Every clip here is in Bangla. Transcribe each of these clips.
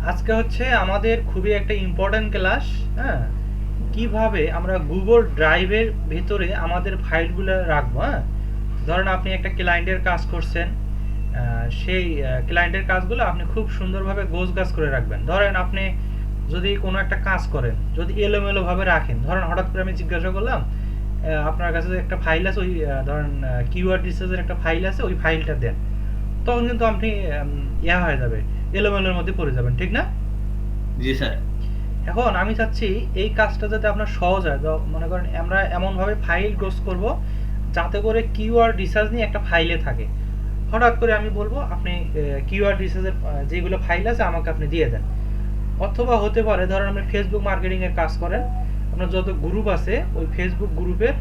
আজকে হচ্ছে আমাদের খুবই একটা ইম্পর্টেন্ট ক্লাস। হ্যাঁ, কিভাবে আমরা গুগল ড্রাইভের ভেতরে আমাদের ফাইলগুলো রাখবো। হ্যাঁ, ধরেন আপনি একটা ক্লায়েন্টের কাজ করছেন, সেই ক্লায়েন্টের কাজগুলো আপনি খুব সুন্দরভাবে গোছগাছ করে রাখবেন। ধরেন আপনি যদি কোনো একটা কাজ করেন, যদি এলোমেলোভাবে রাখেন, ধরেন হঠাৎ করে আমি জিজ্ঞাসা করলাম আপনার কাছে যে একটা ফাইল আছে, ওই ধরেন কিওয়ার্ড রিসার্চের একটা ফাইল আছে, ওই ফাইলটা দেন, তখন কিন্তু আপনি হয়ে যাবে, এলোমেলোর মধ্যে পড়ে যাবেন, ঠিক না? জি স্যার। এখন আমি চাচ্ছি এই কাজটা যাতে আপনার সহজ হয়। মনে করেন আমরা এমনভাবে ফাইল গোছ করব যাতে করে কিওয়ার্ড রিসার্চ নিয়ে একটা ফাইলে থাকে। হঠাৎ করে আমি বলবো আপনি কিওয়ার্ড রিসার্চের যেগুলো ফাইল আছে আমাকে আপনি দিয়ে দেন। অথবা হতে পারে ধরেন আপনি ফেসবুক মার্কেটিং এর কাজ করেন, আপনার যত গ্রুপ আছে ওই ফেসবুক গ্রুপের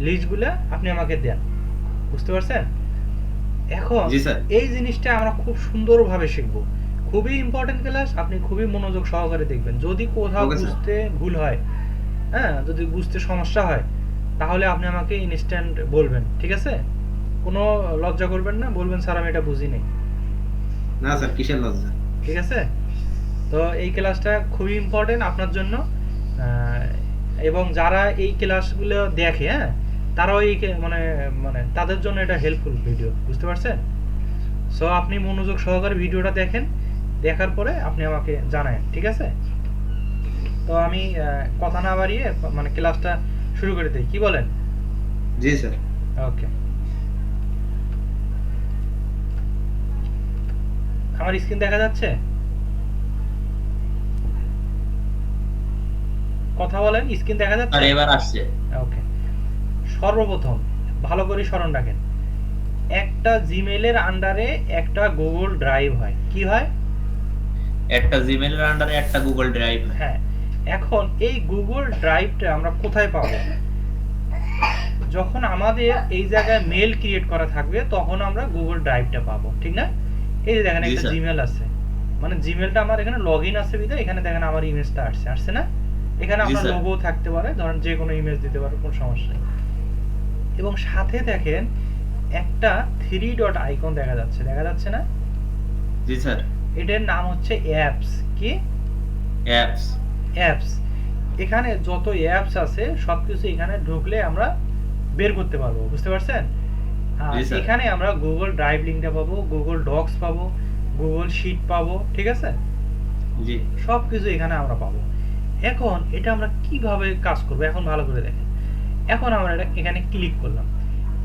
লিস্টগুলো আপনি আমাকে দেন। বুঝতে পারছেন? এখন জি স্যার। এই জিনিসটা আমরা খুব সুন্দরভাবে শিখব। খুবই ইম্পর্টেন্ট ক্লাস, আপনি খুবই মনোযোগ সহকারে দেখবেন। যদি কোথাও ওকে স্যার। বুঝতে ভুল হয়, হ্যাঁ, যদি বুঝতে সমস্যা হয়, তাহলে আপনি আমাকে ইনস্ট্যান্ট বলবেন, ঠিক আছে? কোনো লজ্জা করবেন না, বলবেন স্যার আমি এটা বুঝি নাই। না স্যার, কিসের লজ্জা? ঠিক আছে? তো এই ক্লাসটা খুবই ইম্পর্টেন্ট আপনার জন্য। আহ, এবং যারা এই ক্লাসগুলো দেখে, হ্যাঁ, তারাও মানে মানে তাদের জন্য এটা হেল্পফুল ভিডিও। বুঝতে পারছেন? সো আপনি মনোযোগ সহকারে ভিডিওটা দেখেন, দেখার পরে আপনি আমাকে জানান, ঠিক আছে? তো আমি কথা না বাড়িয়ে মানে ক্লাসটা শুরু করে দিই, কি বলেন? জি স্যার। ওকে, আমার স্ক্রিন দেখা যাচ্ছে? কথা বলেন, স্ক্রিন দেখা আর যাচ্ছে? এবার আসছে। ওকে, সর্বপ্রথম ভালো করে স্মরণ রাখেন, একটা জিমেলের আন্ডারে একটা গুগল ড্রাইভ হয়। কি হয়? একটা জিমেইলের আন্ডারে একটা গুগল ড্রাইভ। হ্যাঁ, এখন এই গুগল ড্রাইভটা আমরা কোথায় পাবো? যখন আমাদের এই জায়গায় মেল ক্রিয়েট করা থাকবে তখন আমরা গুগল ড্রাইভটা পাবো, ঠিক না? এই যে দেখেন জি একটা স্যার। জিমেল আছে, মানে জিমেলটা আমার এখানে লগ ইন আছে বিধায় এখানে দেখেন আমার ইমেজটা আসছে, আসছে না? এখানে জি আপনার স্যার। লোগো থাকতে পারে, ধরেন যে কোনো ইমেজ দিতে পারে, কোনো সমস্যা নেই। এবং সাথে দেখেন একটা থ্রি ডট আইকন দেখা যাচ্ছে, দেখা যাচ্ছে না? জি স্যার। এটার নাম হচ্ছে অ্যাপস। কি? অ্যাপস। অ্যাপস। এখানে যত অ্যাপস আছে সবকিছু এখানে ঢুকলে আমরা বের করতে পারবো। বুঝতে পারছেন? আর জি স্যার। এখানে আমরা গুগল ড্রাইভ লিঙ্কটা পাবো, গুগল ডক্স পাবো, গুগল শিট পাবো, ঠিক আছে? জি। সবকিছু এখানে আমরা পাবো। এখন এটা আমরা কিভাবে কাজ করবো এখন ভালো করে দেখেন। এখন আমরা এটা এখানে ক্লিক করলাম,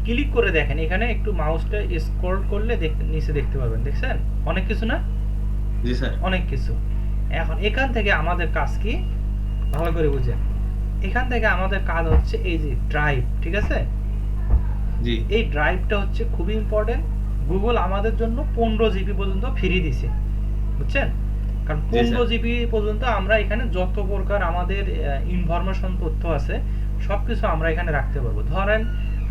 ক্লিক করে দেখেন এখানে একটু মাউসটা স্ক্রল করলে নিচে দেখতে পারবেন, দেখছেন? অনেক কিছু না? জি স্যার। অনেক কিছু। এখন এখান থেকে আমাদের কাজ কি ভালো করে বুঝেন। এখান থেকে আমাদের কাজ হচ্ছে এই যে ড্রাইভ, ঠিক আছে? জি। এই ড্রাইভটা হচ্ছে খুবই ইম্পর্টেন্ট। গুগল আমাদের জন্য 15 জিবি পর্যন্ত ফ্রি দিছে, বুঝছেন? কারণ জি পনেরো স্যার। জিবি পর্যন্ত আমরা এখানে যত প্রকার আমাদের ইনফরমেশন তথ্য আছে সব কিছু আমরা এখানে রাখতে পারবো। ধরেন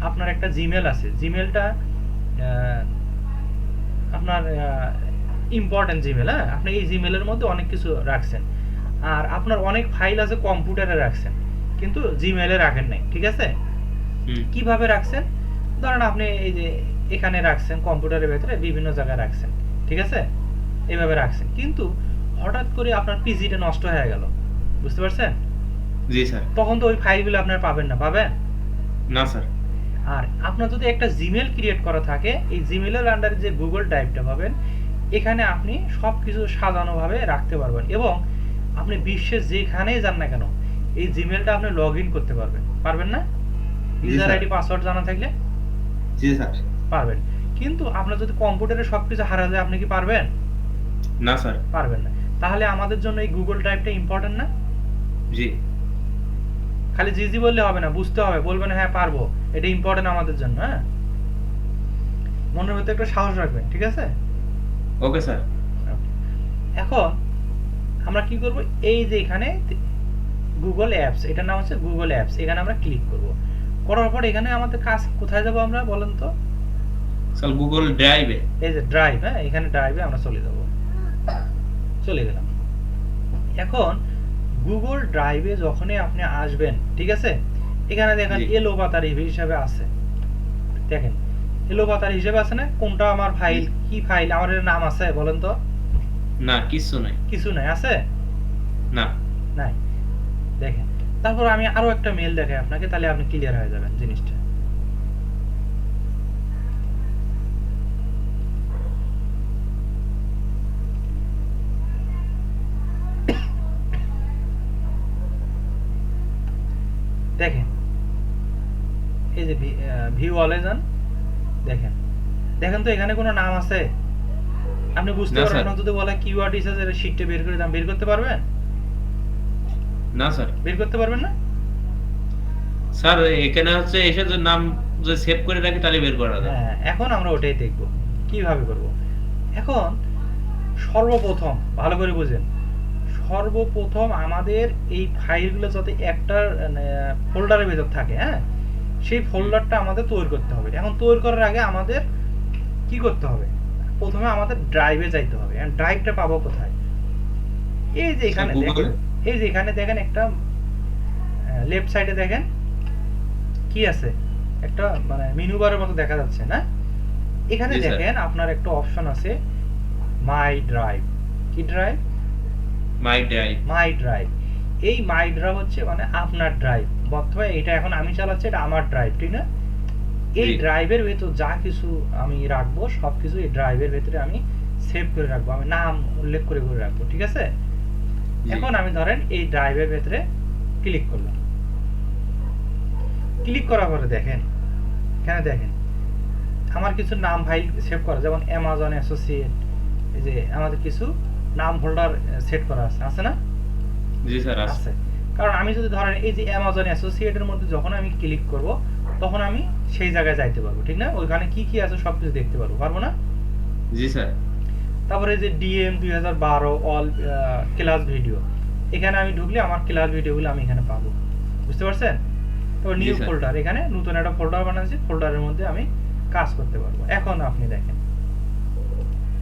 আপনার একটা জিমেল আছে, জিমেলটা আপনার ইম্পর্টেন্ট জিমেল, হ্যাঁ, আপনি এই জিমেলের মধ্যে অনেক কিছু রাখছেন। আর আপনার অনেক ফাইল আছে কম্পিউটারে রাখছেন, কিন্তু জিমেলে রাখেন নাই, ঠিক আছে? হুম। কিভাবে রাখছেন? ধরেন আপনি এই যে এখানে রাখছেন, কম্পিউটারের ভেতরে বিভিন্ন জায়গায় রাখছেন, ঠিক আছে? এইভাবে রাখছেন, কিন্তু হঠাৎ করে আপনার পিসিটা নষ্ট হয়ে গেল, বুঝতে পারছেন? জি স্যার। তখন তো ওই ফাইলগুলো আপনার পাবেন না, পাবেন? না স্যার। আর আপনার যদি একটা জিমেল ক্রিয়েট করা থাকে, এই জিমেলের আন্ডারে যে গুগল ড্রাইভটা পাবেন, এখানে আপনি সব কিছু সাজানোভাবে রাখতে পারবেন। এবং আপনি বিশ্বের যেখানেই যান না কেন এই জিমেলটা আপনি লগ ইন করতে পারবেন, পারবেন না? জি ইউজার স্যার। আইডি পাসওয়ার্ড জানা থাকলে জি স্যার। পারবেন। কিন্তু আপনার যদি কম্পিউটারে সবকিছু হারা যায়, আপনি কি পারবেন? না স্যার। পারবেন না। তাহলে আমাদের জন্য এই গুগল ড্রাইভটা ইম্পর্টেন্ট না? জি। খালি জি জি বললে হবে না, বুঝতে হবে, বলবেন হ্যাঁ পারবো, এটা ইম্পর্টেন্ট আমাদের জন্য। হ্যাঁ, মনের ভিতরে একটা সাহস রাখবেন, ঠিক আছে? Okay sir. এখন আমরা কি করব, এই যে এখানে গুগল অ্যাপস, এটার নাম হচ্ছে গুগল অ্যাপস, এখানে আমরা ক্লিক করব। করার পর এখানে আমাদের কাজ কোথায় যাব আমরা, বলেন তো? স্যার গুগল ড্রাইভে। এই যে ড্রাইভ, হ্যাঁ, এখানে ড্রাইভে আমরা চলে যাব, চলে গেলাম। এখন গুগল ড্রাইভে যখনই আপনি আসবেন, ঠিক আছে, এখানে দেখেন জি। এলো পাতার হিসেবে আছে, দেখেন এলো পাতার হিসেবে আছে না? কোনটা আমার জি। ফাইল, কি ফাইল, আমার এর নাম আছে বলেন তো? না কিছু নাই। কিছু নাই, আছে? না নাই। দেখেন, তারপর আমি আরো একটা মেল দেখাই আপনাকে, তাহলে আপনি ক্লিয়ার হয়ে যাবেন জিনিসটা। দেখেন, এই যে ভিউ অলে যান, দেখেন, দেখেন তো এখানে কোনো নাম আছে? আপনি বুঝতে না পারবেন স্যার। না যদি বলে কিওয়ার্ড রিসার্চ এর শীটটা বের করে দাম, বের করতে পারবেন? না স্যার। বের করতে পারবেন না? স্যার এখানে হচ্ছে এসে যে নাম যদি সেভ করে রাখি তাহলে বের করা যায়। হ্যাঁ, এখন আমরা ওটাই দেখব কিভাবে করব। এখন সর্বপ্রথম ভালো করে বুঝেন, সর্বপ্রথম আমাদের এই ফাইলগুলো যাতে একটা ফোল্ডারের ভেতর থাকে, হ্যাঁ, সেই ফোল্ডারটা আমাদের তৈরি করতে হবে। এখন তৈরি করার আগে আমাদের কি করতে হবে? প্রথমে আমাদের ড্রাইভে যাইতে হবে। এখন ড্রাইভটা পাবো কোথায়? এই যে স্যার এখানে গুগল। দেখেন, এই যে এখানে দেখেন একটা লেফট সাইডে দেখেন কি আছে, একটা মানে মেনু বারের মতো দেখা যাচ্ছে না? এখানে জি স্যার। দেখেন আপনার একটা অপশন আছে মাই ড্রাইভ। কি ড্রাইভ? মাই ড্রাইভ। মাই ড্রাইভ। এই মাই ড্রাইভ হচ্ছে মানে আপনার ড্রাইভ। বর্তমানে এটা এখন আমি চালাচ্ছি, এটা আমার ড্রাইভ, ঠিক না? এই জি। ড্রাইভের ভেতর যা কিছু আমি রাখবো সবকিছু এই ড্রাইভের ভেতরে আমি সেভ করে রাখবো, আমি নাম উল্লেখ করে করে রাখবো, ঠিক আছে? জি। এখন আমি ধরেন এই ড্রাইভের ভেতরে ক্লিক করলাম। ক্লিক করার পরে দেখেন, এখানে দেখেন আমার কিছু নাম ফাইল সেভ করা, যেমন অ্যামাজন অ্যাসোসিয়েট, এই যে আমাদের কিছু নাম হোল্ডার সেট করা আছে, আছে না? জি স্যার আছে। আছে। কারণ আমি যদি ধরেন এই যে অ্যামাজন অ্যাসোসিয়েটের মধ্যে যখন আমি ক্লিক করব তখন আমি সেই জায়গায় যাইতে পারবো, ঠিক না? ওইখানে কি কি আছে সবকিছু দেখতে পারবো, পারবো না? জি স্যার। তারপরে যে ডিএম 2012 অল ক্লাস ভিডিও, এখানে আমি ঢুকলে আমার ক্লাস ভিডিওগুলো আমি এখানে পাবো, বুঝতে পারছেন? তো জি নিউ স্যার। ফোল্ডার, এখানে নতুন একটা ফোল্ডার বানাচ্ছি, ফোল্ডারের মধ্যে আমি কাজ করতে পারবো। এখন আপনি দেখেন,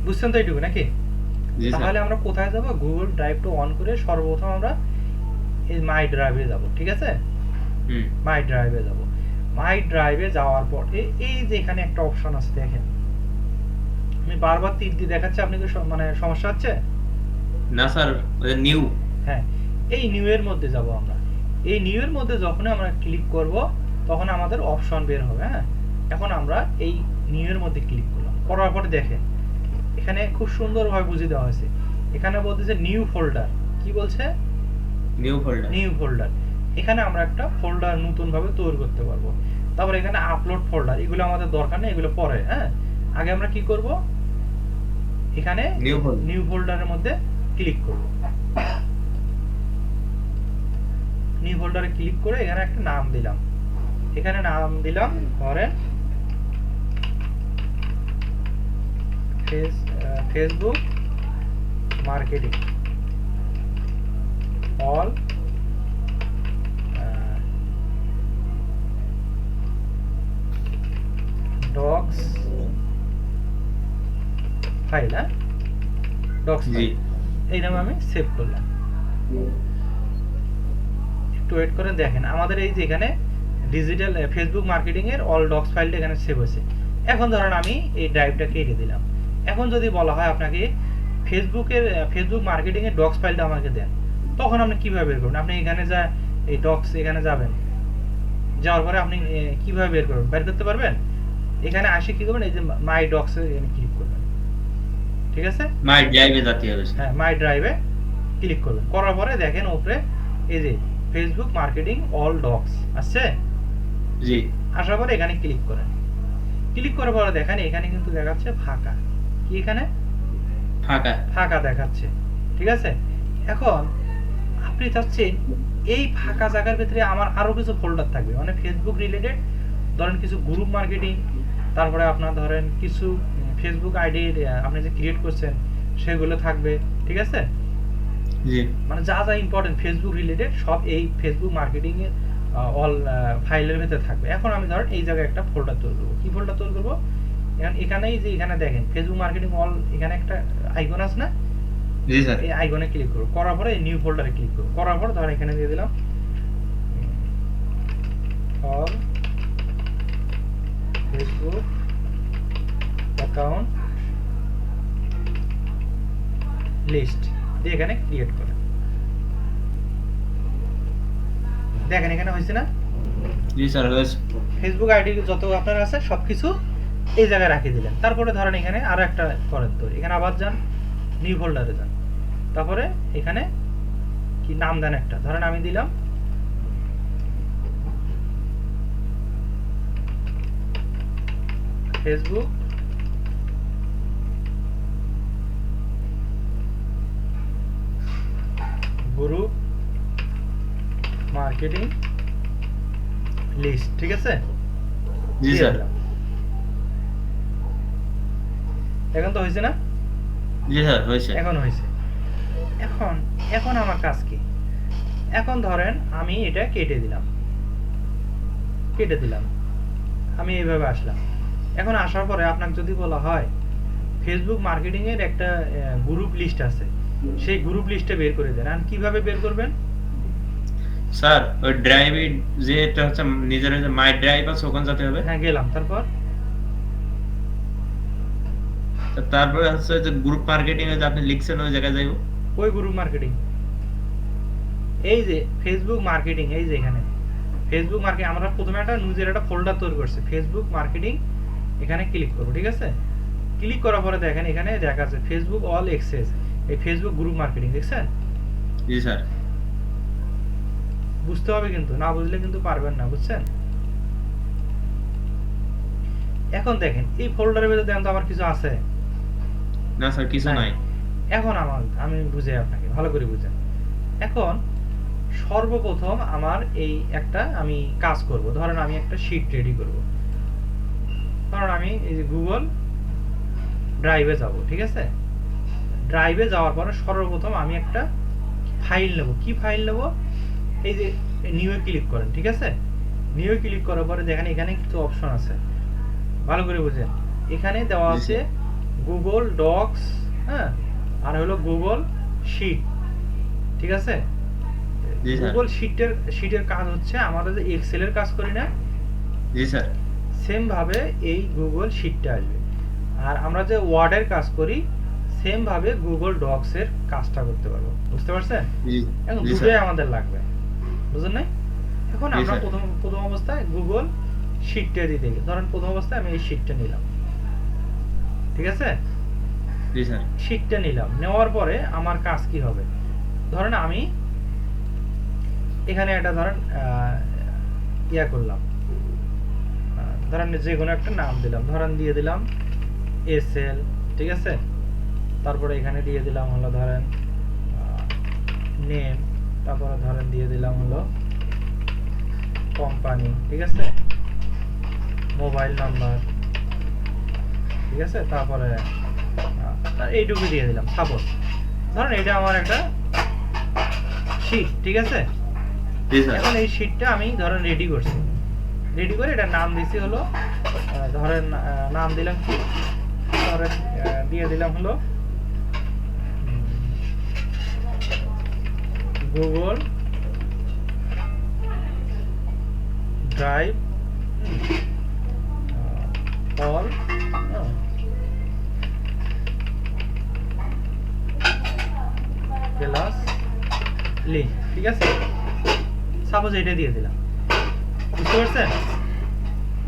বুঝছেন তো এইটুকু নাকি? জি স্যার। তাহলে আমরা কোথায় যাব? গুগল ড্রাইভটা অন করে সর্বপ্রথম আমরা এই মাই ড্রাইভে যাব, ঠিক আছে? হুম। মাই ড্রাইভে যাব। মাই ড্রাইভে যাওয়ার পর এই যে এখানে একটা অপশন আছে দেখেন, আমি বারবার তীর দিয়ে দেখাচ্ছি, আপনি কি মানে সমস্যা হচ্ছে? না স্যার, নিউ। হ্যাঁ, এই নিউ এর মধ্যে যাব আমরা। এই নিউ এর মধ্যে যখন আমরা ক্লিক করব তখন আমাদের অপশন বের হবে, হ্যাঁ। এখন আমরা এই নিউ এর মধ্যে ক্লিক করলাম, করার পরে দেখেন এখানে খুব সুন্দরভাবে বুঝিয়ে দেওয়া হয়েছে। এখানে বলতেছে নিউ ফোল্ডার, কি বলছে? New folder. New folder. এখানে আমরা একটা ফোল্ডার নতুন ভাবে তৈরি করতে পারবো। তারপর এখানে আপলোড ফোল্ডার, এগুলো আমাদের দরকার নেই, এগুলো পরে, হ্যাঁ। আগে আমরা কি করব? এখানে নিউ ফোল্ডার। নিউ ফোল্ডারের মধ্যে ক্লিক করব। নিউ ফোল্ডারে ক্লিক করে এখানে একটা নাম দিলাম, এখানে নাম দিলাম ধরেন Facebook marketing all docs file, হ্যাঁ, ডক্স জি। ফাইল। এই নামে আমি সেভ করলাম। একটু ওয়েট করে দেখেন, আমাদের এই যে এখানে ডিজিটাল ফেসবুক মার্কেটিং এর অল ডক্স ফাইলটা এখানে সেভ হয়েছে। এখন ধরেন আমি এই ড্রাইভটা কেটে দিলাম। এখন যদি বলা হয় আপনাকে ফেসবুক মার্কেটিং এর ডক্স ফাইলটা আমাকে দেন, তখন আপনি কিভাবে বের করবেন? আপনি এখানে যা এই ডক্স এখানে যাবেন, যাওয়ার পরে আপনি কিভাবে বের করবেন? বের করতে পারবেন? এখানে আসে কি করবেন? এই যে মাই ডক্স এ এখানে ক্লিক করবেন, ঠিক আছে? মাই ড্রাইভে যেতে হবে স্যার। হ্যাঁ, মাই ড্রাইভে ক্লিক করবেন, করার পরে দেখেন উপরে এই যে ফেসবুক মার্কেটিং অল ডক্স আসছে। জি। আসার পরে এখানে ক্লিক করেন। ক্লিক করার পরে দেখেন এখানে কিন্তু দেখাচ্ছে ফাঁকা। কি এখানে? ফাঁকা। ফাঁকা দেখাচ্ছে, ঠিক আছে? এখন আপনি চাচ্ছেন এই ফাঁকা জায়গার ভিতরে আমার আরো কিছু ফোল্ডার থাকবে, মানে ফেসবুক রিলেটেড, ধরেন কিছু গ্রুপ মার্কেটিং, তারপরে আপনার ধরেন কিছু ফেসবুক আইডির আপনি যে ক্রিয়েট করছেন সেগুলো থাকবে, ঠিক আছে? জি। মানে যা যা ইম্পর্টেন্ট ফেসবুক রিলেটেড সব এই ফেসবুক মার্কেটিং এর অল ফাইলের ভিতরে থাকবে। এখন আমি ধরেন এই জায়গায় একটা ফোল্ডার তৈরি করবো। কি ফোল্ডার তৈরি করবো? এখানেই যে এখানে দেখেন ফেসবুক মার্কেটিং অল, এখানে একটা আইকন আছে না? জি স্যার। এই আইকনে ক্লিক করবো, করার পরে এই নিউ ফোল্ডারে ক্লিক করবো, করার পরে ধরেন এখানে দিয়ে দিলাম অল ফেসবুক অ্যাকাউন্ট লিস্ট দিয়ে এখানে ক্রিয়েট করেন। দেখেন এখানে হয়েছে না? জি স্যার হয়েছে। ফেসবুক আইডি যত আপনার আছে সবকিছু এই জায়গায় রাখিয়ে দিলেন। তারপরে ধরেন এখানে আরো একটা করেন, তো এখানে আবার যান, নিউ ফোল্ডারে যান, তারপরে এখানে কি নাম দেন একটা, ধরেন আমি দিলাম ফেসবুক গ্রুপ মার্কেটিং লিস্ট, ঠিক আছে? জি দিয়ে স্যার। দিলাম। এখন তো হয়েছে না? জি স্যার হয়েছে। এখন হয়েছে। এখন এখন আমার কাজ কি? এখন ধরেন আমি এটা কেটে দিলাম, আমি এইভাবে আসলাম। এখন আসার পরে আপনাকে যদি বলা হয় ফেসবুক মার্কেটিং এর একটা গ্রুপ লিস্ট আছে, সেই গ্রুপ লিস্টে বের করে দেন। আর কিভাবে বের করবেন? স্যার ওই ড্রাইভে যেটা হচ্ছে নিজের যে মাই ড্রাইভ আছে ওখানে যেতে হবে। হ্যাঁ গেলাম, তারপর তারপরে হচ্ছে যে গ্রুপ মার্কেটিং এ যে আপনি লিখছেন ওই জায়গায় যাইব। ওই গ্রুপ মার্কেটিং, এই যে ফেসবুক মার্কেটিং, এই যে এখানে ফেসবুক মার্কেটিং, আমরা প্রথমে একটা নিউজের একটা ফোল্ডার তৈরি করছি ফেসবুক মার্কেটিং, এখানে ক্লিক করব, ঠিক আছে? ক্লিক করার পরে দেখেন এখানে দেখা আছে ফেসবুক অল এক্সেস, এই ফেসবুক গ্রুপ মার্কেটিং, দেখছেন? জি স্যার। বুঝতে হবে কিন্তু, না বুঝলে কিন্তু পারবেন না, বুঝছেন? এখন দেখেন এই ফোল্ডারের ভিতরে দেখেন তো আমার কিছু আছে? না স্যার কিছু নাই। এখন আমি বুঝাই আপনাকে, ভালো করে বুঝেন। এখন সর্বপ্রথম আমার এই একটা আমি কাজ করব, ধরেন আমি একটা শীট রেডি করব। ধরেন আমি এই যে গুগল ড্রাইভে যাব, ঠিক আছে? ড্রাইভে যাওয়ার পরে সর্বপ্রথম আমি একটা ফাইল নেব। কি ফাইল নেব? এই যে নিউ-এ ক্লিক করেন, ঠিক আছে? নিউ-এ ক্লিক করার পরে দেখেন এখানে কিছু অপশন আছে, ভালো করে বুঝেন। এখানে দেওয়া আছে গুগল ডক্স, হ্যাঁ, আর হলো গুগল শিট, ঠিক আছে? জি স্যার। গুগল শিটের কাজ হচ্ছে আমরা যে এক্সেলের কাজ করি না, জি স্যার। সেম ভাবে এই গুগল শিটটা আসবে। আর আমরা যে ওয়ার্ডের কাজ করি সেম ভাবে গুগল ডক্স এর কাজটা করতে পারবো, বুঝতে পারছেন? জি এখন জি দুটোই স্যার। আমাদের লাগবে, বুঝলেন না? এখন জি আমরা স্যার। প্রথম অবস্থায় গুগল শিটটা দিতে গেলে, ধরেন প্রথম অবস্থায় আমি এই শিটটা নিলাম, ঠিক আছে? জি স্যার। শিটটা নিলাম, নেওয়ার পরে আমার কাজ কি হবে? ধরেন আমি এখানে একটা ধরেন ইয়া করলাম, ধরেন যে কোনো একটা নাম দিলাম, ধরেন দিয়ে দিলাম এসএল, ঠিক আছে? তারপরে এখানে দিয়ে দিলাম হলো ধরেন নেম, তারপরে ধরেন দিয়ে দিলাম হলো কোম্পানি, ঠিক আছে? মোবাইল নাম্বার, ঠিক আছে? তারপরে এইটুকু দিয়ে দিলাম। সাপোজ ধরেন এটা আমার একটা শীট, ঠিক আছে? জি স্যার। এখন এই শীটটা আমি ধরেন রেডি করছি, রেডি করে এটা নাম দিছি হলো ধরেন নাম দিলাম কি, ধরেন দিয়ে দিলাম হলো Google drive all class link, ঠিক আছে? সাপোজ এটা দিয়ে দিলাম, বুঝতে পারছেন?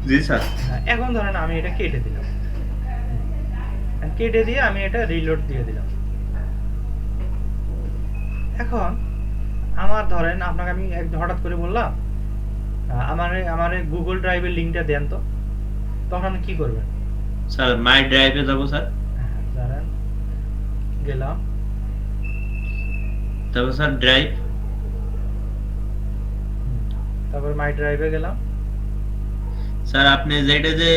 জি স্যার। এখন ধরেন আমি এটা কেটে দিলাম, কেটে দিয়ে আমি এটা রিলোড দিয়ে দিলাম। এখন আমার ধরেন আপনাকে আমি হঠাৎ করে বললাম আমার গুগল ড্রাইভের লিঙ্কটা দেন তো, তখন কি করবেন? স্যার মাই ড্রাইভে যাব স্যার। ধরেন গেলাম, তারপর স্যার ড্রাইভ, তারপর মাই ড্রাইভে গেলাম, স্যার আপনি যেটা যে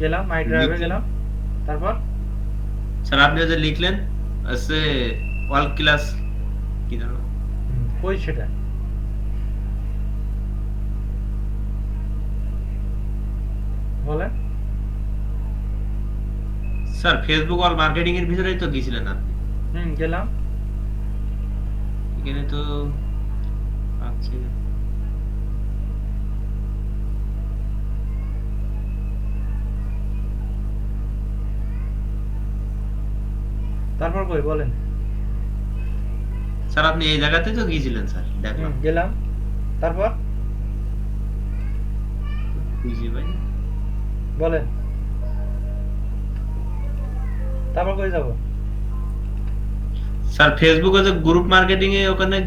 গেলাম মাই ড্রাইভে গেলাম, তারপর স্যার আপনি যে লিখলেন আছে অল ক্লাস কি জানো কই সেটা? বলেন। স্যার ফেসবুক অল মার্কেটিং এর ভিতরেই তো গিয়েছিলেন আপনি। গেলাম, এখানে তো পাচ্ছি না। তারপর কই বলেন। স্যার আপনি এই জায়গাতে তো গিয়েছিলেন স্যার, দেখলাম। গেলাম। তারপর বুঝি ভাই। বলেন। তারপর কই যাব? স্যার ফেসবুকে যে গ্রুপ মার্কেটিং এ ওখানে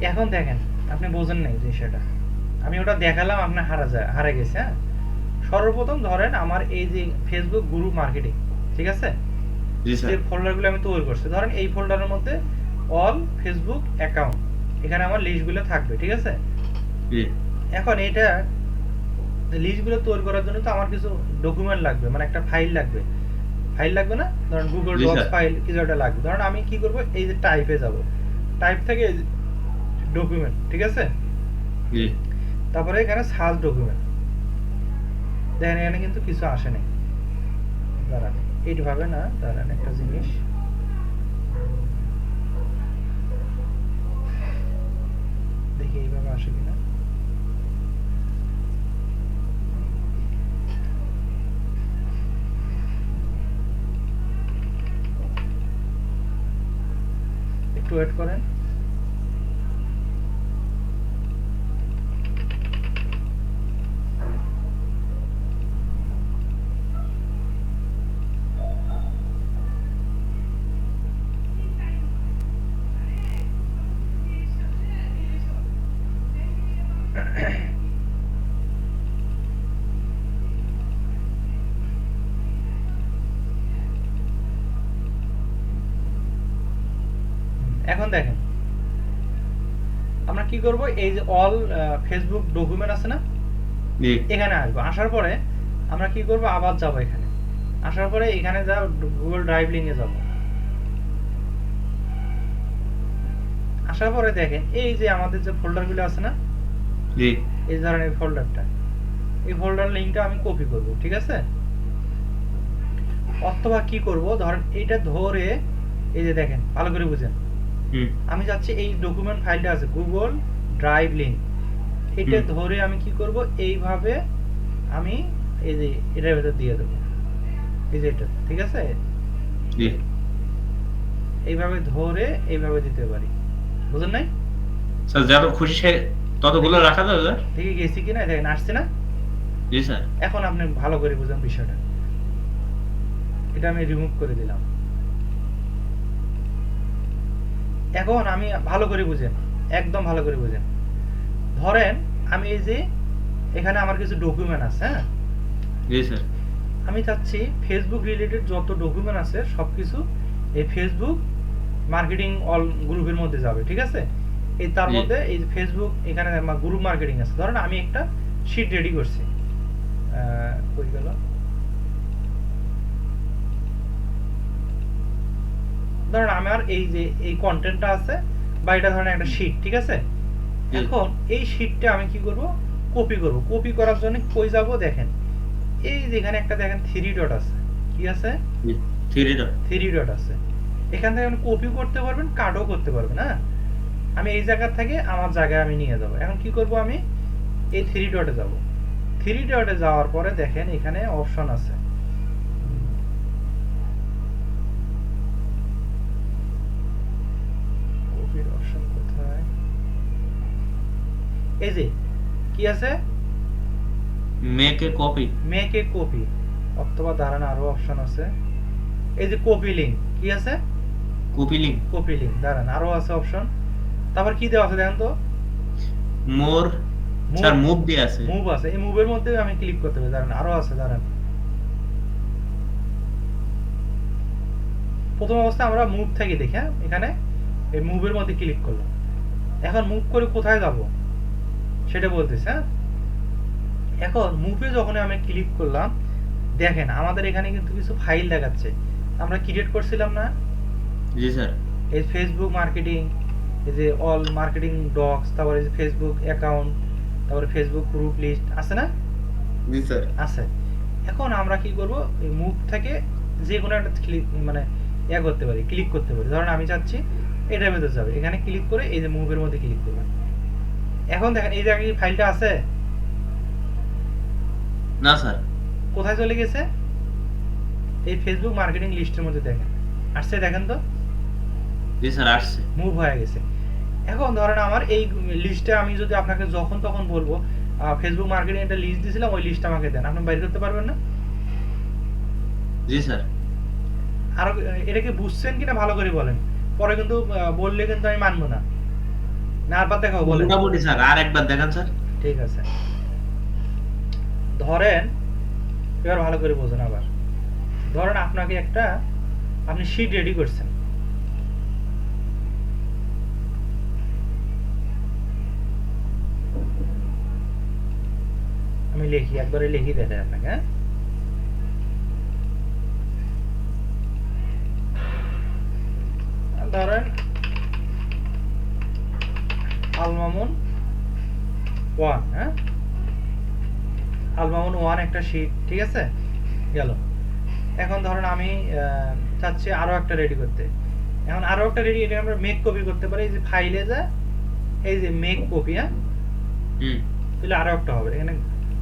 এখন দেখেন, আপনি বোঝেন নাই বিষয়টা। আমি ওটা দেখালাম, আপনার হারা গেছে। হ্যাঁ, সর্বপ্রথম ধরেন আমার এই যে ফেসবুক গ্রুপ মার্কেটিং, ঠিক আছে, জি যে স্যার। ফোল্ডারগুলো আমি তৈরি করছি, ধরেন এই ফোল্ডারের মধ্যে অল ফেসবুক অ্যাকাউন্ট, এখানে আমার লিস্টগুলো থাকবে, ঠিক আছে। জি এখন এটা লিস্টগুলো তৈরি করার জন্য তো আমার কিছু ডকুমেন্ট লাগবে, মানে একটা ফাইল লাগবে। ফাইল লাগবে না, ধরেন গুগল জি ডক্স স্যার। ফাইল কিছু একটা লাগবে। ধরেন আমি কি করব, এই যে টাইপে যাব, টাইপ থেকে ডকুমেন্ট, ঠিক আছে। জি তারপরে এখানে সার্চ ডকুমেন্ট, দেখেন এখানে কিন্তু কিছু আসে নাই। দাঁড়ান, এইভাবে না, দাঁড়ান একটা জিনিস, দেখি এইভাবে আসে কিনা। একটু ওয়েট করেন। এখন দেখেন আমরা কি করব, এই যে অল ফেসবুক ডকুমেন্ট আছে না, জি এখানে আসবো। আসার পরে আমরা কি করব, আবার যাব এখানে। আসার পরে এখানে যা গুগল ড্রাইভ লিংকে যাব। আসার পরে দেখেন এই যে আমাদের যে ফোল্ডারগুলো আছে না, জি এই ধরনের ফোল্ডারটা, এই ফোল্ডার লিংকটা আমি কপি করব, ঠিক আছে। অথবা কি করব, ধরেন এইটা ধরে, এই যে দেখেন ভালো করে বুঝেন, হুম আমি যাচ্ছি এই ডকুমেন্ট ফাইলটা আছে গুগল ড্রাইভ লিংক, এটা হুম ধরে আমি কি করব, এইভাবে আমি এই যে এটার ভেতর দিয়ে দেবো, এই যে এটা, ঠিক আছে। জি এইভাবে ধরে এইভাবে দিতে পারি, বুঝেন নাই? স্যার যত খুশি সে ততগুলো রাখা যাবে স্যার? দেখে গেছি কিনা, দেখেন আসছে না। জি স্যার। এখন আপনি ভালো করে বুঝেন বিষয়টা। এটা আমি রিমুভ করে দিলাম। এখন আমি ভালো করে বুঝেন, একদম ভালো করে বুঝেন। ধরেন আমি এই যে এখানে আমার কিছু ডকুমেন্ট আছে, হ্যাঁ, জি স্যার। আমি চাচ্ছি ফেসবুক রিলেটেড যত ডকুমেন্ট আছে সবকিছু এই ফেসবুক মার্কেটিং অল গ্রুপের মধ্যে যাবে, ঠিক আছে। এই তার জি। মধ্যে এই ফেসবুক এখানে গ্রুপ মার্কেটিং আছে। ধরেন আমি একটা শিট রেডি করছি, কই গেল, ধরেন আমার এই যে এই কন্টেন্টটা আছে, বা এটা ধরেন একটা শিট, ঠিক আছে। জি এখন এই শিটটা আমি কি করব, কপি করব। কপি করার জন্য কই যাব, দেখেন এই যেখানে একটা দেখেন থ্রি ডট আছে, কি আছে, জি। Three dot. থ্রি ডট আছে। এখান থেকে আপনি কপি করতে পারবেন, কাটও করতে পারবেন। হ্যাঁ, আমি এই জায়গা থেকে আমার জায়গায় আমি নিয়ে যাব। এখন কি করব, আমি এই থ্রি ডটে যাব। থ্রি ডটে যাওয়ার পরে দেখেন এখানে অপশন আছে, কপির অপশন কোথায়, এই যে কি আছে, make a copy. Make a copy, অথবা দাঁড়ান আরো অপশন আছে, এই যে কপি লিংক, কি আছে, কপি লিঙ্ক। কপি লিংক, দাঁড়ান আরো আছে অপশন। তারপর কি দেওয়া আছে দেখেন তো, মোর। স্যার মুভ দিয়ে আছে। মুভ আছে। এই মুভের মধ্যে আমি ক্লিক করতে হবে, দাঁড়ান আরো আছে, দাঁড়ান। প্রথম অবস্থায় আমরা মুভ থেকে দেখি, হ্যাঁ, এখানে এই মুভের মধ্যে ক্লিক করলাম। এখন মুভ করে কোথায় যাব সেটা বলতেছে। হ্যাঁ, এখন মুভে যখন আমি ক্লিক করলাম, দেখেন আমাদের এখানে কিন্তু কিছু ফাইল দেখাচ্ছে, আমরা ক্রিয়েট করছিলাম না, জি স্যার। এই ফেসবুক মার্কেটিং, এই যে অল মার্কেটিং ডক্স, তারপরে এই যে ফেসবুক অ্যাকাউন্ট, তারপরে ফেসবুক গ্রুপ লিস্ট আছে না, জি স্যার। আছে। এখন আমরা কি করব, এই মুভ থেকে যে কোনো একটা ক্লিক, মানে করতে পারি, ক্লিক করতে পারি। ধরেন আমি চাচ্ছি এটার ভেতর যাবে, এখানে ক্লিক করে এই যে মুভের মধ্যে ক্লিক করলাম। এখন দেখেন এই জায়গায় ফাইলটা আছে, না স্যার। কোথায় চলে গেছে, এই ফেসবুক মার্কেটিং লিস্টের মধ্যে দেখেন আসছে, দেখেন তো জি স্যার আসছে। মুভ হয়ে গেছে। এখন ধরেন আমার এই লিস্টে আমি যদি আপনাকে যখন তখন বলবো ফেসবুক মার্কেটিং একটা লিস্ট দিয়েছিলাম, ওই লিস্ট আমাকে দেন, আপনি বাইর করতে পারবেন না? জি স্যার। আরো এটা কি বুঝছেন কিনা ভালো করে বলেন, পরে কিন্তু বললে কিন্তু আমি মানবো না। না আরবার দেখাও বলেন। মোটামুটি স্যার আর একবার দেখান স্যার। ঠিক আছে, ধরেন এবার ভালো করে বোঝেন আবার। ধরেন আপনাকে একটা, আপনি শিট রেডি করছেন, আমি লিখি একবারে লিখি দেখাই আপনাকে, হ্যাঁ? ধরেন আলমামুন 1, হ্যাঁ, আলমামুন 1 একটা শিট, ঠিক আছে গেল। এখন ধরেন আমি চাচ্ছি আরো একটা রেডি করতে। এখন আরো একটা রেডি, এটা আমরা মেক কপি করতে পারি, এই যে ফাইলে যা এই যে মেক কপি, হ্যাঁ, তাহলে আরো একটা হবে, এখানে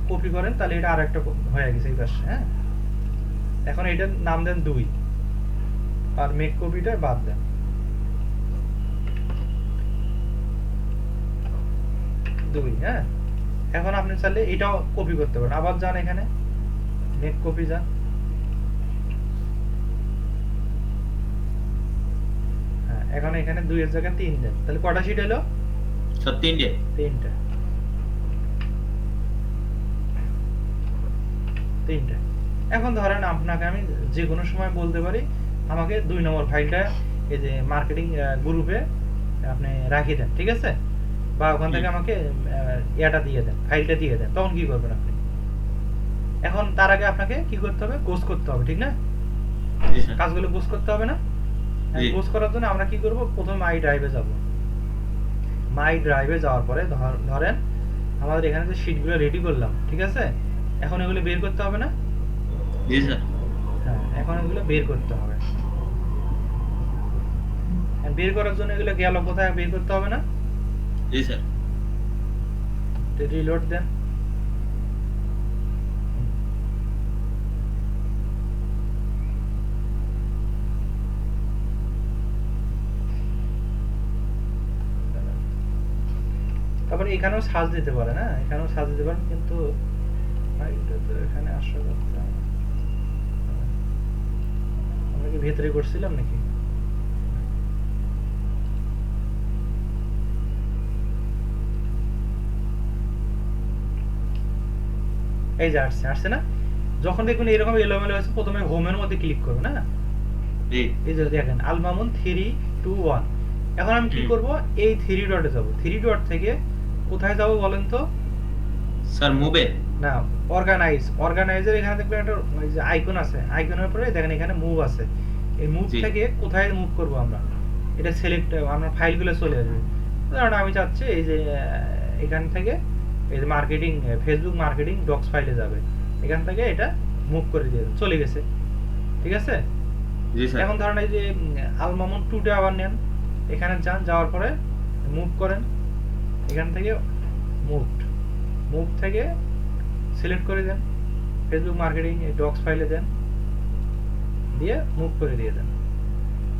কপি করেন তাহলে এটা আরো একটা হয়ে গেছে এই পাশে, হ্যাঁ। এখন এটার নাম দেন 2 আর মেক কপিটা বাদ দেন 2, হ্যাঁ। এখন আপনি চাইলে এটাও কপি করতে পারেন, আবার যান এখানে মেক কপি যান, হ্যাঁ, এখন এখানে 2 এর জায়গায় 3 দেন, তাহলে কটা শিট হলো? স্যার 3টে। 3টা। এখন ধরেন আপনাকে আমি যে কোনো সময় বলতে পারি আমাকে 2 নম্বর ফাইলটা এই যে মার্কেটিং গ্রুপে আপনি রাখিয়ে দেন, ঠিক আছে, বা ওখান থেকে আমাকে ইয়াটা দিয়ে দেন, ফাইলটা দিয়ে দেন, তখন কি করবেন আপনি? এখন তার আগে আপনাকে কি করতে হবে? গোছ করতে হবে, ঠিক না? জি স্যার। কাজগুলো গোছ করতে হবে না? জি। গোছ করার জন্য আমরা কি করব? প্রথমে মাই ড্রাইভে যাব। মাই ড্রাইভে যাওয়ার পরে ধরেন আমাদের এখানে যে শিটগুলো রেডি করলাম, ঠিক আছে, এখন এগুলো বের করতে হবে না? জি স্যার। হ্যাঁ, এখন এগুলো বের করতে হবে। আর বের করার জন্য এগুলো গেল কোথায়? বের করতে হবে না? জি স্যার। রিলোড দেন। তারপরে এখানেও সার্চ দিতে পারেন, হ্যাঁ, এখানেও সার্চ দিতে পারেন, কিন্তু এটা তো এখানে আসার কথা। আমরা কি ভেতরে করছিলাম নাকি? এই যে আসছে, আসছে না? যখন দেখবেন এরকম এলোমেলো হয়েছে, প্রথমে হোমের মধ্যে ক্লিক করবেন, হ্যাঁ। জি। এই যে দেখেন আলমামুন 3, 2, 1। এখন আমি কি করব? এই 3 ডটে যাব। 3 ডট থেকে কোথায় যাব বলেন তো? স্যার মুভে। না, অর্গানাইজের এখানে দেখবেন একটা ওই যে আইকন আছে, আইকনের পরে দেখেন এখানে মুভ আছে। এই মুভ জি। থেকে কোথায় মুভ করব আমরা? এটা সিলেক্ট, আমরা ফাইলগুলো চলে আসবে। ধরুন আমি চাচ্ছি এই যে এখান থেকে এই যে মার্কেটিং, ফেসবুক মার্কেটিং ডক্স ফাইলে যাবে, এখান থেকে এটা মুভ করে দিয়ে দেন, চলে গেছে, ঠিক আছে। জি স্যার। এখন ধরেন এই যে আলমামুন 2টা আবার নেন, এখানে যান, যাওয়ার পরে মুভ করেন, এখান থেকে মুভ থেকে সিলেক্ট করে দেন, ফেসবুক মার্কেটিং এই ডক্স ফাইলে দেন, দিয়ে মুভ করে দিয়ে দেন।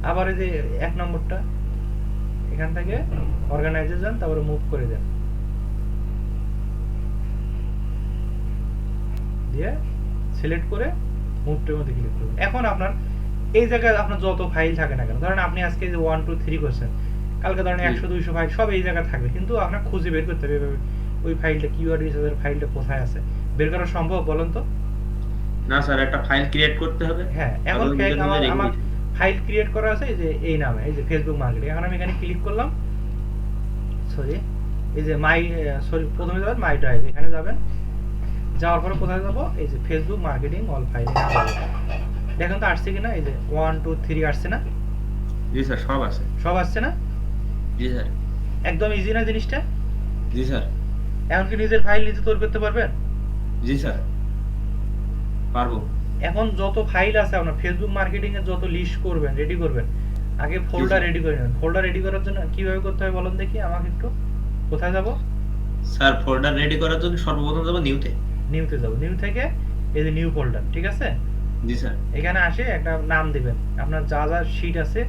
আবার এই যে 1 নম্বরটা এখান থেকে অর্গানাইজে যান, তারপরে মুভ করে দেন, দিয়ে সিলেক্ট করে মুভটার মধ্যে ক্লিক করবেন। এখন আপনার এই জায়গায় আপনার যত ফাইল থাকে না কেন, ধরেন আপনি আজকে যে 1, 2, 3 করছেন, কালকে ধরেন 100, 200 ফাইল সব এই জায়গায় থাকবে, কিন্তু আপনার খুঁজে বের করতে হবে এভাবে ওই ফাইলটা, কিওয়ার্ড রিসার্চের ফাইলটা কোথায় আছে, বের করা সম্ভব বলেন তো? না স্যার, একটা ফাইল ক্রিয়েট করতে হবে। হ্যাঁ, এখন আমার ফাইল ক্রিয়েট করা আছে এই যে এই নামে, এই যে ফেসবুক মার্কেটিং। এখন আমি এখানে ক্লিক করলাম, সরি এই যে প্রথমে যাবেন মাই ড্রাইভ, এখানে যাবেন, যাওয়ার পরে কোথায় যাব? এই যে ফেসবুক মার্কেটিং অল ফাইল, দেখেন তো আসছে কিনা? এই যে 1, 2, 3 আসছে না? জি স্যার, সব আছে। সব আসছে না? জি স্যার। একদম ইজি না জিনিসটা? জি স্যার। এখন কি নিজের ফাইল নিজে তৈরি করতে পারবেন? জি স্যার, পারবো। এখন যত ফাইল আছে আপনার ফেসবুক মার্কেটিং এর, যত লিস্ট করবেন, রেডি করবেন, আগে ফোল্ডার রেডি করে নেন। ফোল্ডার রেডি করার জন্য কিভাবে করতে হয় বলুন দেখি আমাকে একটু। কোথায় যাব? স্যার ফোল্ডার রেডি করার জন্য সর্বপ্রথম যাব নিউতে। নিউতে যাব, নিউ থেকে এই যে নিউ ফোল্ডার, ঠিক আছে, জি স্যার। এখানে আসে একটা নাম দিবেন, আপনার যা যা শিট আছে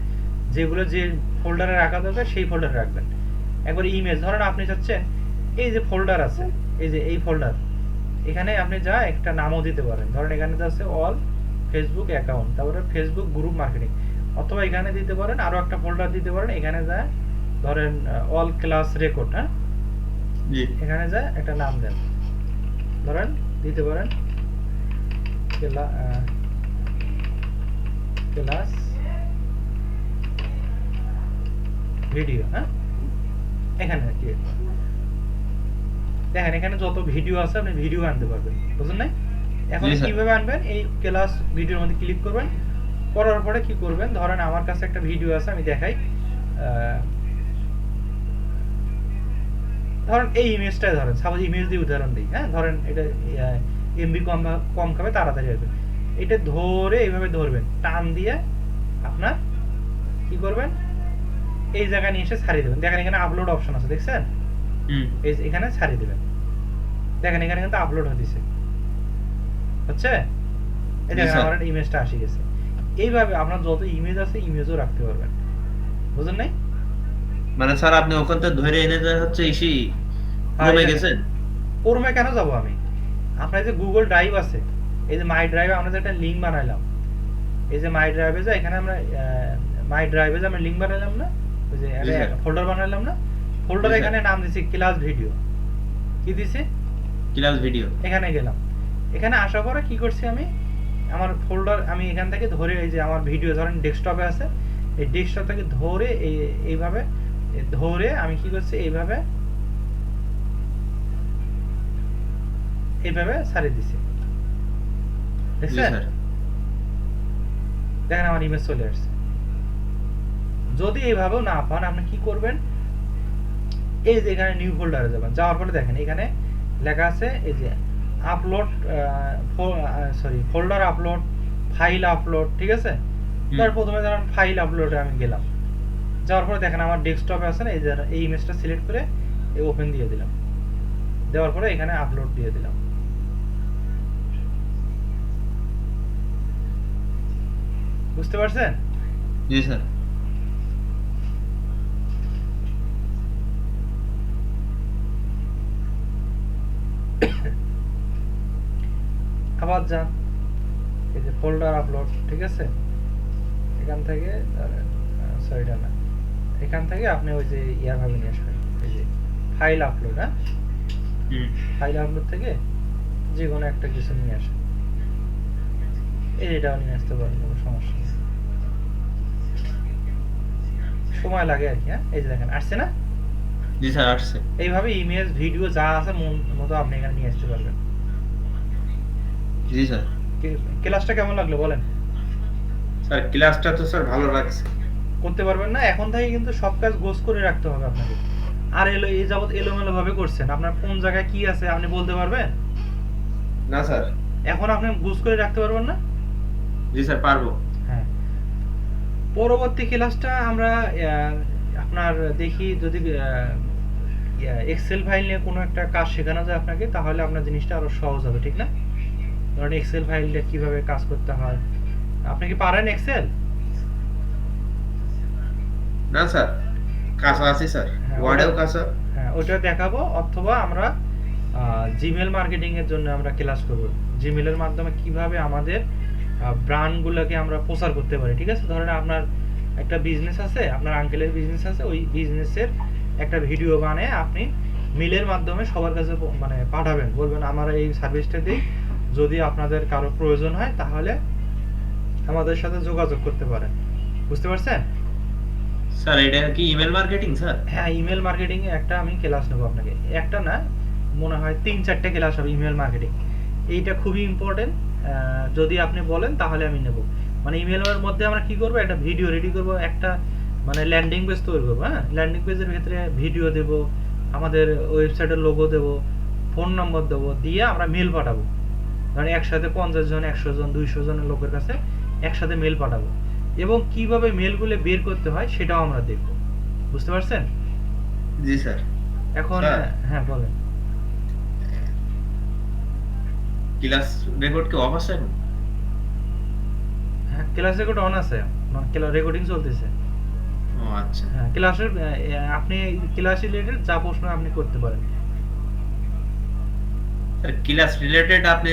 যেগুলো যে ফোল্ডারে রাখা দরকার সেই ফোল্ডারে রাখবেন। একবার ইমেজ ধরেন আপনি চাচ্ছেন এই যে ফোল্ডার আছে, এই যে এই ফোল্ডার, এখানে আপনি যা একটা নামও দিতে পারেন, ধরেন এখানে যা আছে অল ফেসবুক অ্যাকাউন্ট, তারপরে ফেসবুক গ্রুপ মার্কেটিং, অথবা এখানে দিতে পারেন আরো একটা ফোল্ডার দিতে পারেন, এখানে যা ধরেন অল ক্লাস রেকর্ড, হ্যাঁ, জি। এখানে যা একটা নাম দেন, ধরেন দিতে পারেন ক্লাস ভিডিও, হ্যাঁ, এখানে কি দেখেন এখানে যত ভিডিও আছে আপনি ভিডিও আনতে পারবেন, বুঝলেন না? এখন জি স্যার। কিভাবে আনবেন, এই ক্লাস ভিডিওর মধ্যে ক্লিক করবেন, করার পরে কি করবেন, ধরেন আমার কাছে একটা ভিডিও আছে আমি দেখাই, ধরেন এই ইমেজটাই ধরেন, সাপোজ ইমেজ দিয়ে উদাহরণ দিই, হ্যাঁ, ধরেন এটা এমবি কম কম খাবে, তাড়াতাড়ি আসবে, এটা ধরে এইভাবে ধরবেন, টান দিয়ে আপনার কি করবেন, এই জায়গায় নিয়ে এসে ছাড়িয়ে দেবেন, দেখেন এখানে আপলোড অপশন আছে, দেখছেন? হুম। এই যে এখানে ছাড়িয়ে দেবেন, দেখেন এখানে কিন্তু আপলোড হতেছে, হচ্ছে এই জি দেখেন স্যার। আমার ইমেজটা আসে গেছে। এইভাবে আপনার যত ইমেজ আছে ইমেজও রাখতে পারবেন, বুঝলেন নাই? মানে স্যার আপনি ওখান থেকে ধরে এনে দেয় হচ্ছে ইসি হ্যাঁ, এই রুমে দেখেন গেছেন? কোরমে কেন যাব আমি, আপনার যে গুগল ড্রাইভ আছে, এই যে মাই ড্রাইভে আমরা যে একটা লিঙ্ক বানাইলাম, এই যে মাই ড্রাইভে যে এখানে আমরা মাই ড্রাইভে যে আমরা লিঙ্ক বানাইলাম না, ওই যে জি স্যার। ফোল্ডার বানাইলাম না, ফোল্ডারে জি স্যার। এখানে নাম দিছি ক্লাস ভিডিও, কি দিছি, ক্লাস ভিডিও। এখানে গেলাম, এখানে আসার পরে কি করছি আমি, আমার ফোল্ডার আমি এখান থেকে ধরে এই যে আমার ভিডিও ধরেন ডেস্কটপে আছে, এই ডেস্কটপ থেকে ধরে এইভাবে ধরে আমি কি করছি, এইভাবে এইভাবে ছাড়িয়ে দিছি, জি দেখছেন? স্যার। দেখেন আমার ইমেজ চলে আসছে। যদি এইভাবেও না পান আপনি কি করবেন, এই যে এখানে নিউ ফোল্ডারে যাবেন, যাওয়ার পরে দেখেন এখানে লেখা আছে এই যে upload, sorry folder upload, file upload, ঠিক আছে? হুম। তার প্রথমে ধরেন ফাইল আপলোডে আমি গেলাম, যাওয়ার পরে দেখেন আমার ডেস্কটপে আছে না, এই যে এই ইমেজটা সিলেক্ট করে এই ওপেন দিয়ে দিলাম, দেওয়ার পরে এখানে আপলোড দিয়ে দিলাম, বুঝতে পারছেন? জি স্যার। আবার যান এই যে ফোল্ডার আপলোড, ঠিক আছে, এখান থেকে সরি না, এখান থেকে আপনি ওই যে ইয়ার ভাবে নিয়ে আসবেন, এই যে ফাইল আপলোড, হ্যাঁ, হুম। ফাইল আপলোড থেকে যে কোনো একটা কিছু নিয়ে আসেন, এটাও নিয়ে আসতে পারেন, কোনো সমস্যা নেই, সময় লাগে আর কি, হ্যাঁ, এই যে দেখেন আসছে না, জি স্যার আসছে। এইভাবে ইমেজ ভিডিও যা আছে মন মতো আপনি এখানে নিয়ে আসতে পারবেন। জি স্যার। ক্লাসটা কেমন লাগলো বলেন? স্যার ক্লাসটা তো স্যার ভালো লাগছে। করতে পারবেন না, এখন থেকে কিন্তু সব কাজ গোছ করে রাখতে হবে আপনাকে, আর এই যাবত এলোমেলো ভাবে করছেন, আপনার কোন জায়গায় কি আছে আপনি বলতে পারবেন? না স্যার। এখন আপনি গোছ করে রাখতে পারবেন না। জি স্যার পারবো। হ্যাঁ, পরবর্তী ক্লাসটা আমরা আপনার দেখি যদি এক্সেল ফাইল নিয়ে কোনো একটা কাজ শেখানো যায় আপনাকে, তাহলে আপনার জিনিসটা আরো সহজ হবে, ঠিক না? ধরেন এক্সেল ফাইলটা কিভাবে কাজ করতে হয়, আপনি কি পারেন এক্সেল? না স্যার, কাঁচা আছে স্যার, হ্যাঁ ওটা, ওয়ার্ডেও কাঁচা। হ্যাঁ ওটা দেখাবো, অথবা আমরা জিমেল মার্কেটিং এর জন্য আমরা ক্লাস করব, জিমেলের মাধ্যমে কিভাবে আমাদের ব্র্যান্ডগুলোকে আমরা প্রচার করতে পারি, ঠিক আছে? ধরেন আপনার একটা বিজনেস আছে, আপনার আঙ্কেলের বিজনেস আছে, ওই বিজনেসের একটা ভিডিও বানিয়ে আপনি মেলের মাধ্যমে সবার কাছে মানে পাঠাবেন, বলবেন আমার এই সার্ভিসটা দিই, যদি আপনাদের কারো প্রয়োজন হয় তাহলে আমাদের সাথে যোগাযোগ করতে পারেন, বুঝতে পারছেন? স্যার এটা কি ইমেল মার্কেটিং স্যার? হ্যাঁ, ইমেল মার্কেটিং এ একটা আমি ক্লাস নেবো আপনাকে, একটা না মনে হয় 3-4টে ক্লাস হবে ইমেল মার্কেটিং, এইটা খুবই ইম্পর্টেন্ট, যদি আপনি বলেন তাহলে আমি নেব। মানে ইমেলের মধ্যে আমরা কি করব, একটা ভিডিও রেডি করব, একটা মানে ল্যান্ডিং পেজ তৈরি করবো, হ্যাঁ, ল্যান্ডিং পেজের ভিতরে ভিডিও দেব, আমাদের ওয়েবসাইটের লোগো দেব, ফোন নম্বর দেবো, দিয়ে আমরা মেল পাঠাবো, মানে একসাথে 50 জন 100 জন 200 জনের লোকের কাছে একসাথে মেল পাঠাবো, এবং কিভাবে মেলগুলো বের করতে হয় সেটাও আমরা দেখব, বুঝতে পারছেন? জি স্যার। এখন স্যার হ্যাঁ বলেন। ক্লাস রেকর্ড কি অফ আছে এখন? ক্লাস রেকর্ড অন আছে, রেকর্ডিং চলতেছে। ও আচ্ছা। হ্যাঁ, ক্লাসের আপনি ক্লাস রিলেটেড যা প্রশ্ন আপনি করতে পারেন। স্যার ক্লাস রিলেটেড আপনি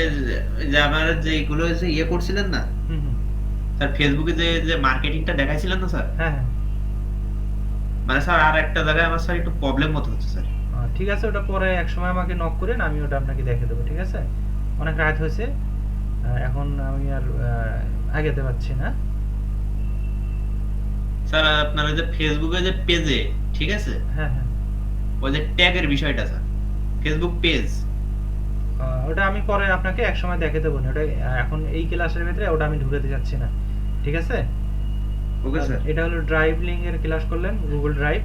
যে আমার যে এগুলো যে ইয়ে করছিলেন না হুম হুম। স্যার, ফেসবুকে যে যে মার্কেটিংটা দেখাইছিলেন না স্যার, হ্যাঁ হ্যাঁ। মানে স্যার আর একটা জায়গায় আমার স্যার একটু প্রবলেম মতো হচ্ছে স্যার। ঠিক আছে, ওটা পরে এক সময় আমাকে নক করেন, আমি ওটা আপনাকে দেখে দেবো, ঠিক আছে? অনেক রাত হয়েছে, এখন আমি আর আগাতে পারছি না। স্যার আপনার ওই যে ফেসবুকে যে পেজে, ঠিক আছে, হ্যাঁ হ্যাঁ। ওই যে ট্যাগের বিষয়টা স্যার, ফেসবুক পেজ। ওটা আমি পরে আপনাকে এক সময় দেখে দেবো না, ওটা এখন এই ক্লাসের ভিতরে ওটা আমি ঢুকাতে যাচ্ছি না, ঠিক আছে? Okay sir. এটা হলো ড্রাইভ লিঙ্ক এর ক্লাস করলেন, গুগল ড্রাইভ।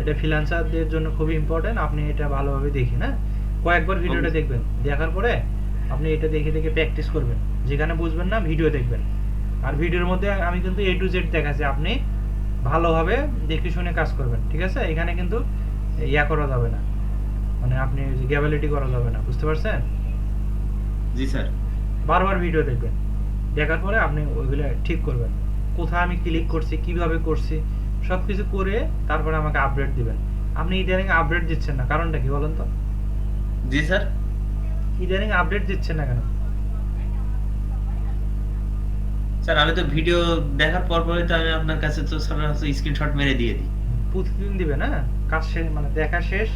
এটা ফ্রিল্যান্সারদের জন্য খুবই ইম্পর্টেন্ট, আপনি এটা ভালোভাবে দেখেন, হ্যাঁ? কয়েকবার ভিডিওটা দেখবেন, দেখার পরে আপনি এটা দেখে দেখে প্র্যাকটিস করবেন। যেখানে বুঝবেন না ভিডিও দেখবেন। আর ভিডিওর মধ্যে আমি কিন্তু A to Z দেখাচ্ছি, আপনি ভালোভাবে দেখে শুনে কাজ করবেন, ঠিক আছে? এখানে কিন্তু ইয়া করা যাবে না, মানে আপনি গ্যাবালিটি করা যাবে না, বুঝতে পারছেন? জি স্যার। বারবার ভিডিও দেখবেন, দেখার পরে আপনি ওইগুলো ঠিক করবেন, কোথায় আমি ক্লিক করছি, কিভাবে করছি, সব কিছু করে তারপরে আমাকে আপডেট দিবেন। আপনি ইদানিং আপডেট দিচ্ছেন না, কারণটা কি বলেন তো? জি স্যার। ইদানিং আপডেট দিচ্ছেন না কেন? স্যার আমি তো ভিডিও দেখার পর পরই তো আমি আপনার কাছে তো স্যার স্ক্রিনশট মেরে দিয়ে দিই। প্রতিদিন দিবেন, হ্যাঁ? কাজ শেষ মানে দেখা শেষ,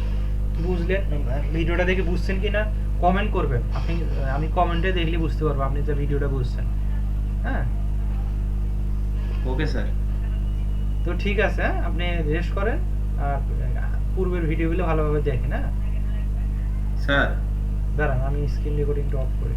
বুঝলেন ভিডিওটা দেখে বুঝছেন কিনা কমেন্ট করবেন। আমি কমেন্টে দেখলে বুঝতে পারবো আপনি যে ভিডিওটা বুঝছেন, হ্যাঁ? Okay sir. তো ঠিক আছে, হ্যাঁ? আপনি রেস্ট করেন, আর পূর্বের ভিডিওগুলো ভালোভাবে দেখেন, হ্যাঁ? স্যার দাঁড়ান, আমি স্ক্রিন রেকর্ডিংটা অফ করি।